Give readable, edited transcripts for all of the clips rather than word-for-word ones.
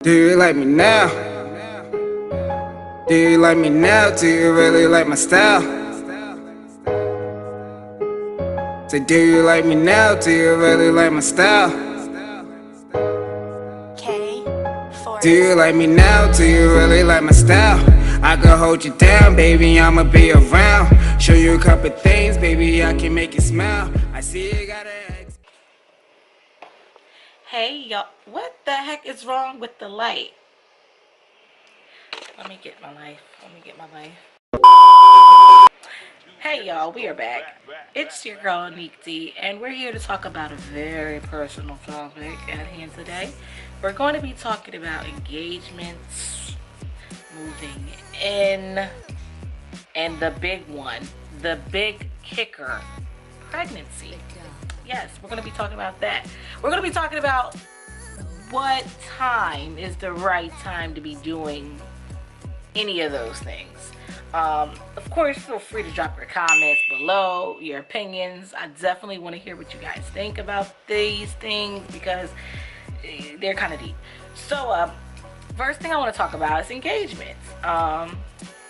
Do you like me now? Do you like me now? Do you really like my style? Say, do you like me now? Do you really like my style? Do you like me now? Do you really like my style? I can hold you down, baby, I'ma be around. Show you a couple things, baby, I can make you smile. I see you got an ex. Hey y'all, what the heck is wrong with the light? Let me get my life. Hey y'all, we are back. It's your girl Nique D, and we're here to talk about a very personal topic at hand today. We're going to be talking about engagements, moving in, and the big one, the big kicker, pregnancy. Yes, we're going to be talking about that. We're going to be talking about what time is the right time to be doing any of those things. Of course, feel free to drop your comments below, your opinions. I definitely want to hear what you guys think about these things because they're kind of deep. So, first thing I want to talk about is engagements.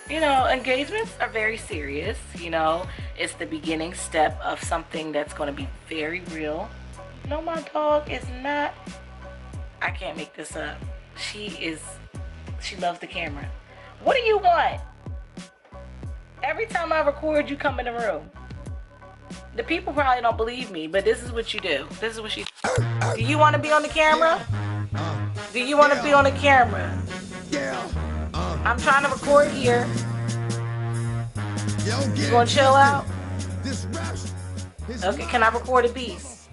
You know, engagements are very serious. You know, it's the beginning step of something that's going to be very real. No, my dog is not. I can't make this up. She loves the camera. What do you want? Every time I record, you come in the room. The people probably don't believe me, but this is what you do. This is what she. Do you want to be on the camera? Do you want to be on the camera? I'm trying to record here. You gonna chill out? Okay, can I record a beast?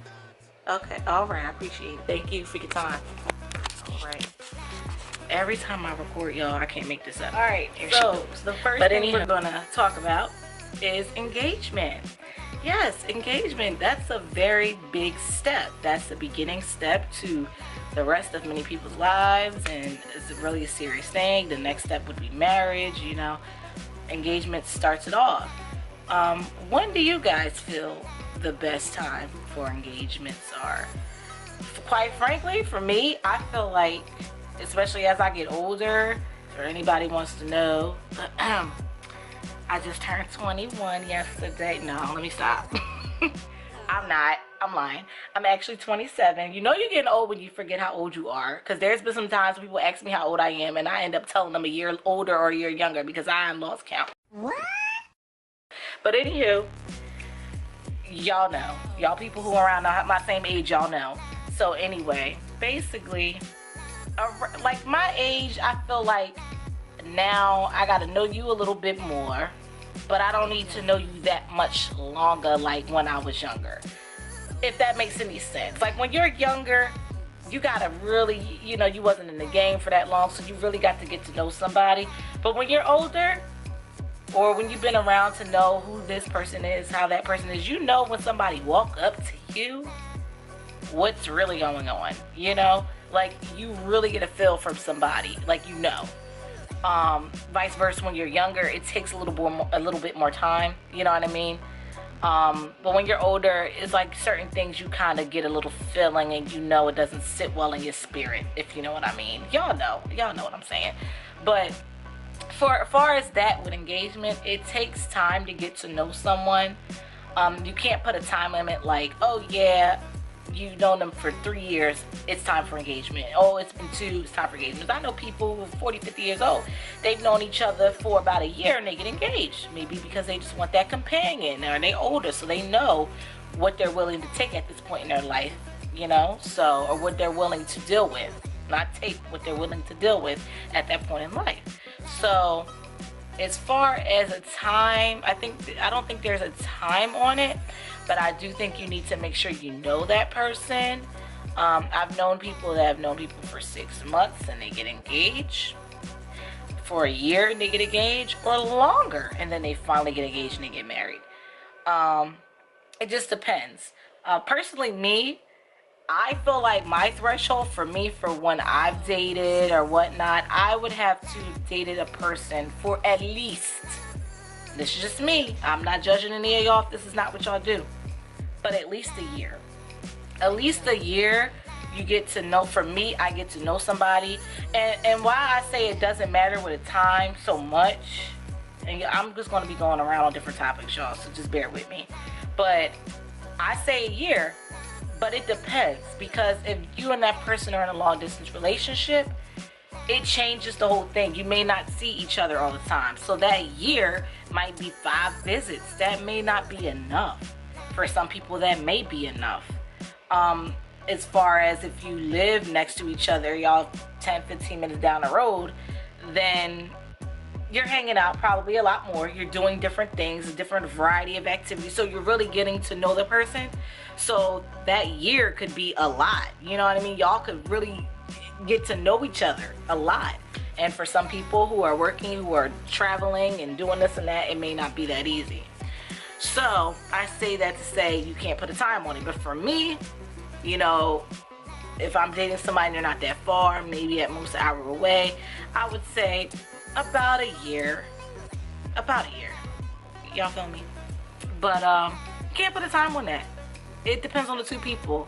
Okay, alright, I appreciate it. Thank you for your time. Alright. Every time I record, y'all, I can't make this up. Alright, so the first thing we're gonna talk about is engagement. Yes, engagement, that's a very big step. That's the beginning step to the rest of many people's lives, and it's really a serious thing. The next step would be marriage, you know. Engagement starts it off. When do you guys feel the best time for engagements are? Quite frankly, for me, I feel like, especially as I get older, or anybody wants to know, I just turned 21 yesterday. No, let me stop. I'm not. I'm lying. I'm actually 27. You know you're getting old when you forget how old you are. Because there's been some times when people ask me how old I am, and I end up telling them a year older or a year younger because I lost count. What? But anywho, y'all know. Y'all people who are around my same age, y'all know. So anyway, basically, like my age, I feel like now I got to know you a little bit more. But I don't need to know you that much longer like when I was younger. If that makes any sense. Like when you're younger, you gotta really, you know, you wasn't in the game for that long, so you really got to get to know somebody. But when you're older, or when you've been around to know who this person is, how that person is, you know when somebody walk up to you, what's really going on, you know? Like you really get a feel from somebody, like you know. Vice versa, when you're younger, it takes a little bit more time, you know what I mean? But when you're older, it's like certain things you kind of get a little feeling, and you know it doesn't sit well in your spirit, if you know what I mean. Y'all know what I'm saying. But for as far as that with engagement, it takes time to get to know someone. You can't put a time limit like, oh yeah, you've known them for 3 years, it's time for engagement. Oh, it's been 2, it's time for engagement. I know people who are 40, 50 years old. They've known each other for about a year and they get engaged. Maybe because they just want that companion, or they're older, so they know what they're willing to take at this point in their life, you know? So, or what they're willing to deal with. Not take, what they're willing to deal with at that point in life. So, as far as a time, I don't think there's a time on it. But I do think you need to make sure you know that person. I've known people that have known people for 6 months and they get engaged. For a year and they get engaged, or longer, and then they finally get engaged and they get married. It just depends. Personally, me, I feel like my threshold for me for when I've dated or whatnot, I would have to dated a person for at least, this is just me, I'm not judging any of y'all if this is not what y'all do, but at least a year. At least a year you get to know, for me, I get to know somebody. And why I say it doesn't matter with the time so much, and I'm just going to be going around on different topics, y'all, so just bear with me. But I say a year, but it depends, because if you and that person are in a long distance relationship, it changes the whole thing. You may not see each other all the time. So that year might be 5 visits. That may not be enough. For some people, that may be enough. As far as if you live next to each other, y'all 10-15 minutes down the road, then you're hanging out probably a lot more. You're doing different things, a different variety of activities. So you're really getting to know the person. So that year could be a lot. You know what I mean? Y'all could really get to know each other a lot. And for some people who are working, who are traveling and doing this and that, it may not be that easy. So I say that to say you can't put a time on it. But for me, you know, if I'm dating somebody and they're not that far, maybe at most an hour away, I would say about a year. About a year. Y'all feel me? But you can't put a time on that. It depends on the two people.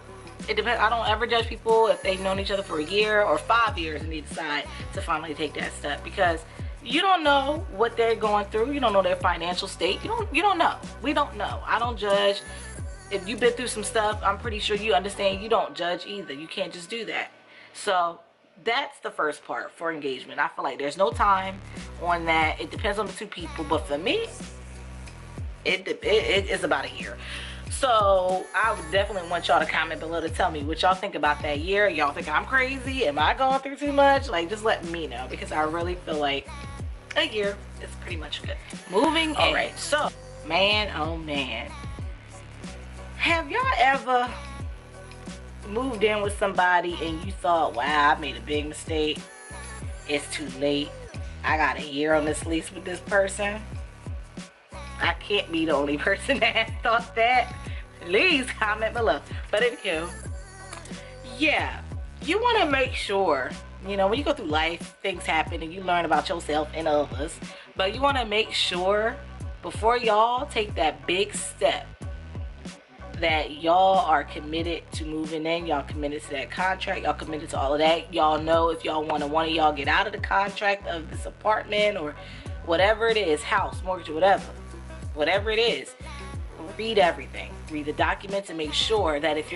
It depends. I don't ever judge people if they've known each other for a year or 5 years and they decide to finally take that step, because you don't know what they're going through. You don't know their financial state. You don't know. We don't know. I don't judge. If you've been through some stuff, I'm pretty sure you understand you don't judge either. You can't just do that. So that's the first part for engagement. I feel like there's no time on that. It depends on the two people. But for me, it is about a year. So I would definitely want y'all to comment below to tell me what y'all think about that year. Y'all think I'm crazy? Am I going through too much? Like, just let me know, because I really feel like a year is pretty much good. Moving on. Right, so man, oh man, have y'all ever moved in with somebody and you thought, wow, I made a big mistake, it's too late, I got a year on this lease with this person? I can't be the only person that has thought that. Please comment below. But anywho, yeah, you want to make sure, you know, when you go through life, things happen and you learn about yourself and others. But you want to make sure before y'all take that big step that y'all are committed to moving in. Y'all committed to that contract. Y'all committed to all of that. Y'all know if y'all want to, one of y'all get out of the contract of this apartment or whatever it is, house, mortgage, or whatever it is, read everything. Read the documents and make sure that if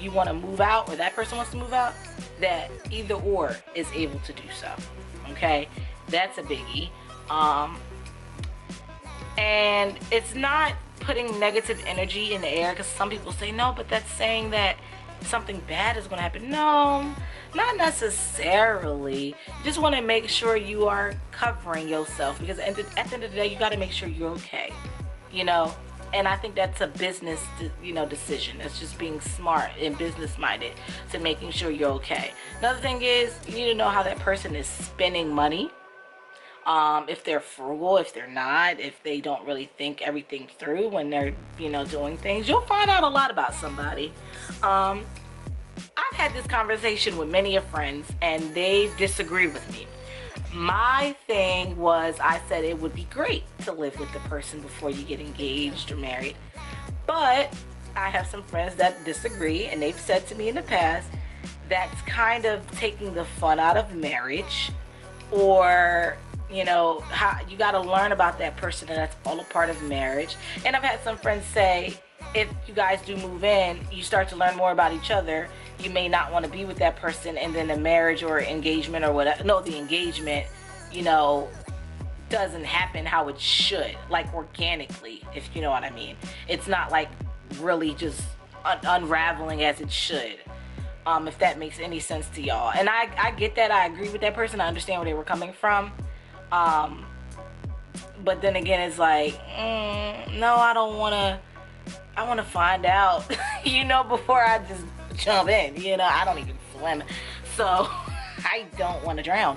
you want to move out, or that person wants to move out, that either or is able to do so. Okay, that's a biggie. And it's not putting negative energy in the air, because some people say no, but that's saying that something bad is going to happen. No, not necessarily. You just want to make sure you are covering yourself, because at the end of the day, you got to make sure you're okay, you know. And I think that's a business, you know, decision. That's just being smart and business minded to making sure you're okay. Another thing is, you need to know how that person is spending money. If they're frugal, if they're not, if they don't really think everything through when they're, you know, doing things. You'll find out a lot about somebody. I've had this conversation with many of friends and they disagree with me. My thing was, I said it would be great to live with the person before you get engaged or married. But I have some friends that disagree, and they've said to me in the past, that's kind of taking the fun out of marriage, or, you know, how you got to learn about that person, and that's all a part of marriage. And I've had some friends say, if you guys do move in, you start to learn more about each other. You may not want to be with that person, and then the marriage or engagement or whatever, no, the engagement, you know, doesn't happen how it should, like organically, if you know what I mean. It's not like really just unraveling as it should, if that makes any sense to y'all. And I get that. I agree with that person. I understand where they were coming from. But then again, it's like, no, I don't want to. I want to find out, you know, before I just jump in. You know, I don't even swim, so I don't want to drown.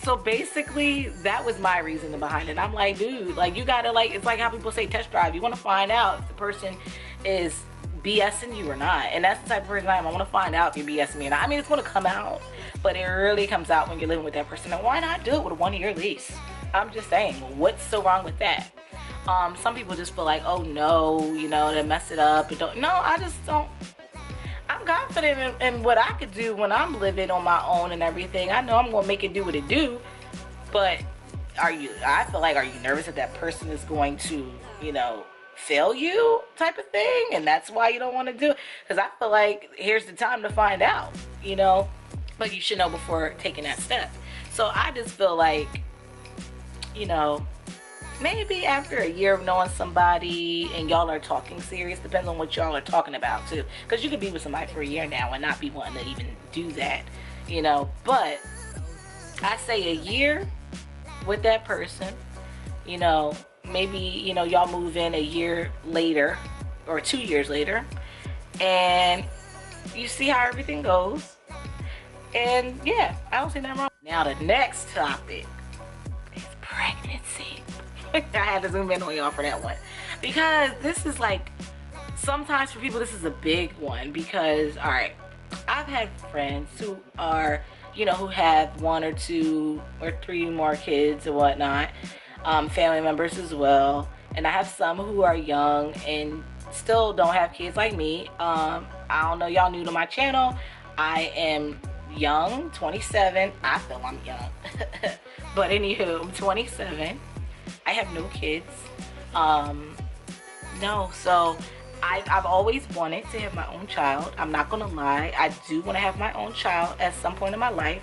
So basically, that was my reasoning behind it. I'm like, dude, like, you gotta, like, it's like how people say test drive. You want to find out if the person is BSing you or not. And that's the type of person I am. I want to find out if you're BSing me or not. I mean, it's going to come out, but it really comes out when you're living with that person. And why not do it with a 1-year lease? I'm just saying, what's so wrong with that? Some people just feel like, oh no, you know, they mess it up. And don't. No, I just don't. I'm I'm confident in what I could do when I'm living on my own and everything. I know I'm gonna make it do what it do. But I feel like, are you nervous that that person is going to, you know, fail you type of thing, and that's why you don't want to do it? Because I feel like here's the time to find out, you know, but you should know before taking that step. So I just feel like, you know, maybe after a year of knowing somebody and y'all are talking serious, depends on what y'all are talking about too, because you could be with somebody for a year now and not be wanting to even do that, you know. But I say a year with that person, you know, maybe, you know, y'all move in a year later or 2 years later, and you see how everything goes. And yeah, I don't see nothing wrong. Now the next topic is pregnancy. I had to zoom in on y'all for that one, because this is like, sometimes for people this is a big one, because all right, I've had friends who are, you know, who have 1 or 2 or 3 more kids and whatnot, family members as well, and I have some who are young and still don't have kids like me. I don't know, y'all new to my channel, I am young, 27. I feel I'm young. But anywho, I'm 27. I have no kids. No, so I've always wanted to have my own child. I'm not gonna lie, I do want to have my own child at some point in my life,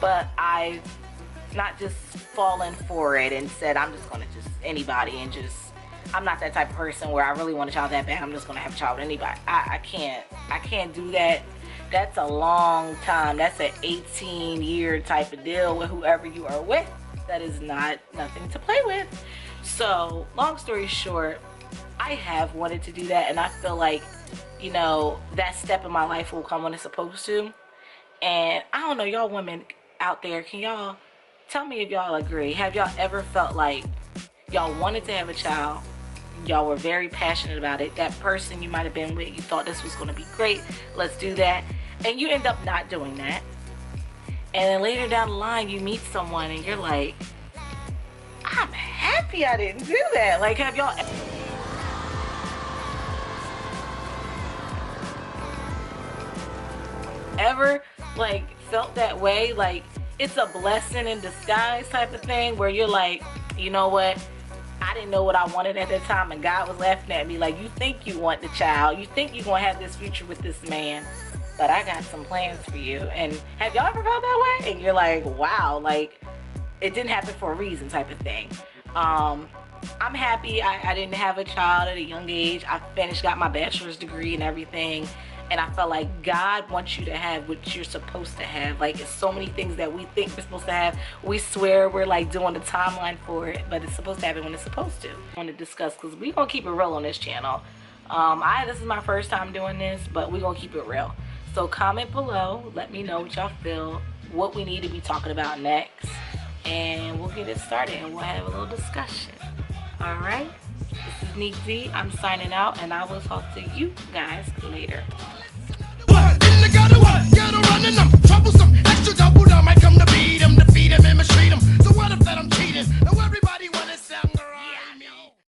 but I've not just fallen for it and said I'm just gonna just anybody and just, I'm not that type of person where I really want a child that bad, I'm just gonna have a child with anybody. I can't do that. That's a long time. That's an 18-year type of deal with whoever you are with. That is not nothing to play with. So long story short, I have wanted to do that, and I feel like, you know, that step in my life will come when it's supposed to. And I don't know, y'all women out there, can y'all tell me if y'all agree? Have y'all ever felt like y'all wanted to have a child, y'all were very passionate about it, that person you might have been with, you thought this was going to be great, let's do that, and you end up not doing that, and then later down the line you meet someone and you're like, I'm happy I didn't do that? Like, have y'all ever like felt that way? Like, it's a blessing in disguise type of thing, where you're like, you know what, I didn't know what I wanted at that time, and God was laughing at me like, you think you want the child, you think you're gonna have this future with this man, but I got some plans for you. And have y'all ever felt that way? And you're like, wow, like it didn't happen for a reason type of thing. I'm happy I didn't have a child at a young age. I got my bachelor's degree and everything, and I felt like God wants you to have what you're supposed to have. Like, it's so many things that we think we're supposed to have. We swear we're like doing the timeline for it, but it's supposed to happen when it's supposed to. I want to discuss, because we're gonna keep it real on this channel. This is my first time doing this, but we're gonna keep it real. So comment below, let me know what y'all feel, what we need to be talking about next, and we'll get it started and we'll have a little discussion. All right, this is Nique D. I'm signing out, and I will talk to you guys later.